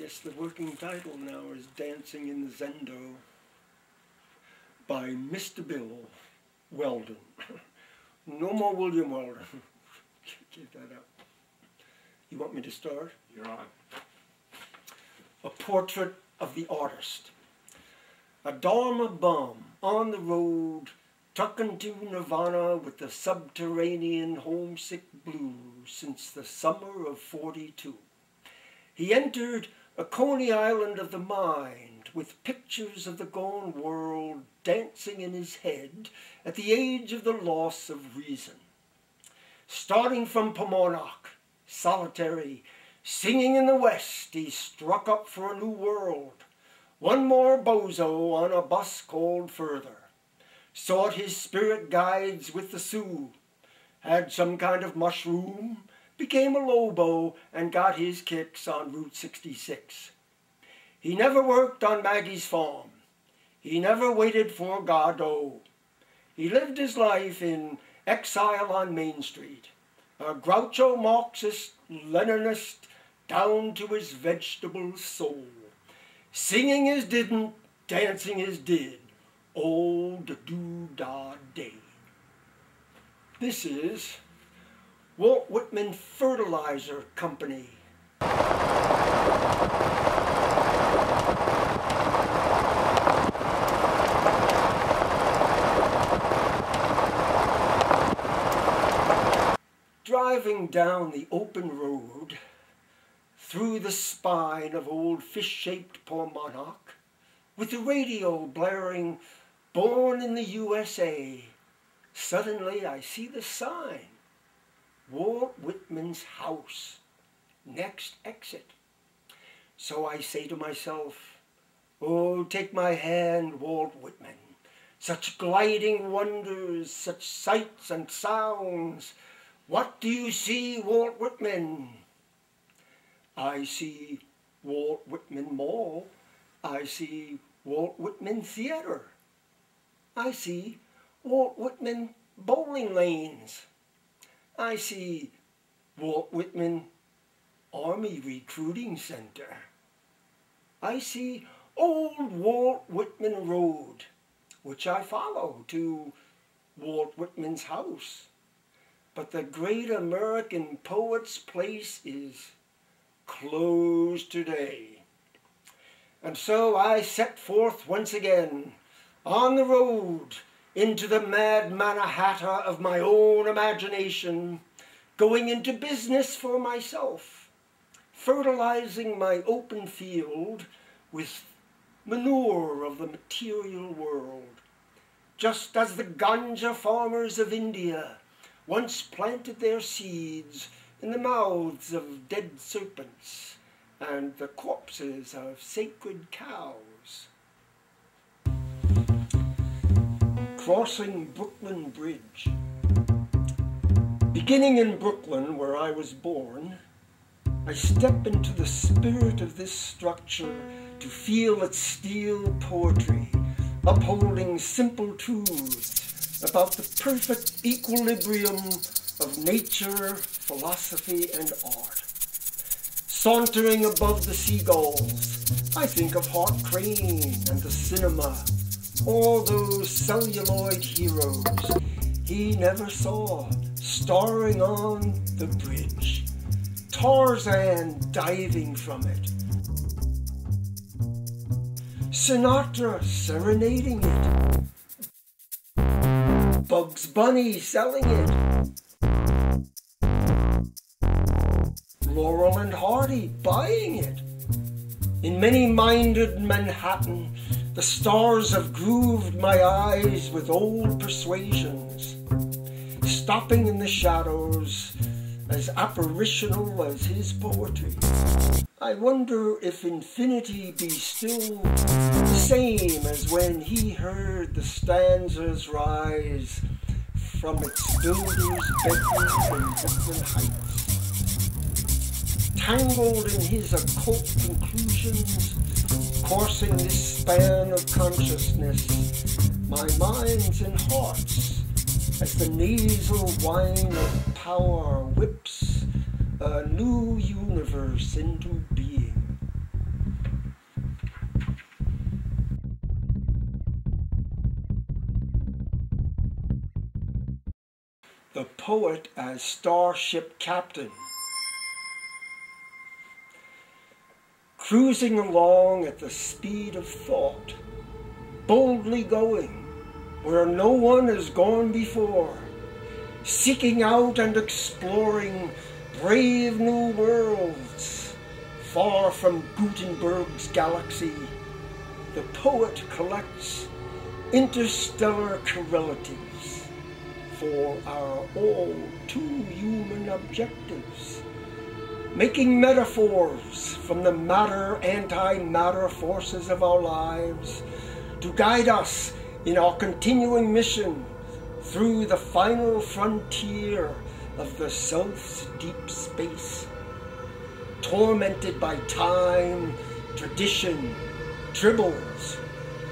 guess the working title now is Dancing in the Zendo by Mistabil Weldon. No more William Weldon. Give that up. You want me to start? You're on. A portrait of the artist. A Dharma bum on the road, trucking to Nirvana with the subterranean homesick blues since the summer of '42. He entered a Coney Island of the mind with pictures of the gone world dancing in his head at the age of the loss of reason. Starting from Pomona, solitary, singing in the West, he struck up for a new world. One more bozo on a bus called further. Sought his spirit guides with the Sioux. Had some kind of mushroom, became a Lobo, and got his kicks on Route 66. He never worked on Maggie's farm. He never waited for Godot. He lived his life in exile on Main Street, a Groucho Marxist, Leninist, down to his vegetable soul. Singing as didn't, dancing as did, old do-da-day. This is Walt Whitman Fertilizer Company. Driving down the open road, through the spine of old fish-shaped Pomona, with the radio blaring, "Born in the USA," suddenly I see the sign, Walt Whitman's house, next exit. So I say to myself, oh, take my hand, Walt Whitman. Such gliding wonders, such sights and sounds. What do you see, Walt Whitman? I see Walt Whitman Mall. I see Walt Whitman Theater. I see Walt Whitman bowling lanes. I see Walt Whitman Army Recruiting Center. I see old Walt Whitman Road, which I follow to Walt Whitman's house. But the great American poet's place is closed today. And so I set forth once again on the road into the mad Mannahatta of my own imagination, going into business for myself, fertilizing my open field with manure of the material world, just as the ganja farmers of India once planted their seeds in the mouths of dead serpents and the corpses of sacred cows. Crossing Brooklyn Bridge. Beginning in Brooklyn, where I was born, I step into the spirit of this structure to feel its steel poetry, upholding simple truths about the perfect equilibrium of nature, philosophy, and art. Sauntering above the seagulls, I think of Hart Crane and the cinema, all those celluloid heroes he never saw, starring on the bridge, Tarzan diving from it, Sinatra serenading it, Bugs Bunny selling it, Laurel and Hardy buying it. In many-minded Manhattan, the stars have grooved my eyes with old persuasions, stopping in the shadows, as apparitional as his poetry. I wonder if infinity be still the same as when he heard the stanzas rise from its builder's bedroom in Brooklyn Heights. Tangled in his occult conclusions, coursing this span of consciousness, my minds and hearts, as the nasal wine of power whips a new universe into being. the poet as starship captain, cruising along at the speed of thought, boldly going where no one has gone before, seeking out and exploring brave new worlds, far from Gutenberg's galaxy. The poet collects interstellar correlatives for our all too human objectives, making metaphors from the matter-antimatter forces of our lives to guide us in our continuing mission through the final frontier of the South's deep space, tormented by time, tradition, tribbles,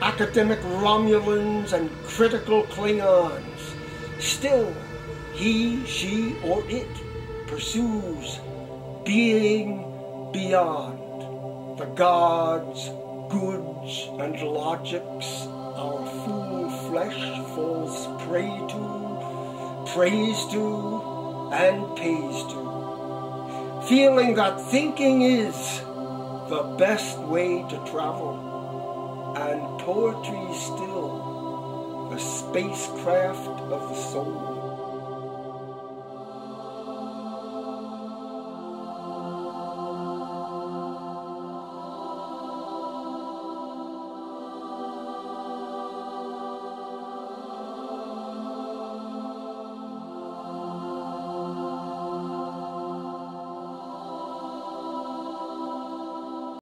academic Romulans and critical Klingons. Still, he, she, or it pursues being beyond the gods, goods, and logics our fool flesh falls prey to, prays to, and pays to, feeling that thinking is the best way to travel, and poetry still the spacecraft of the soul.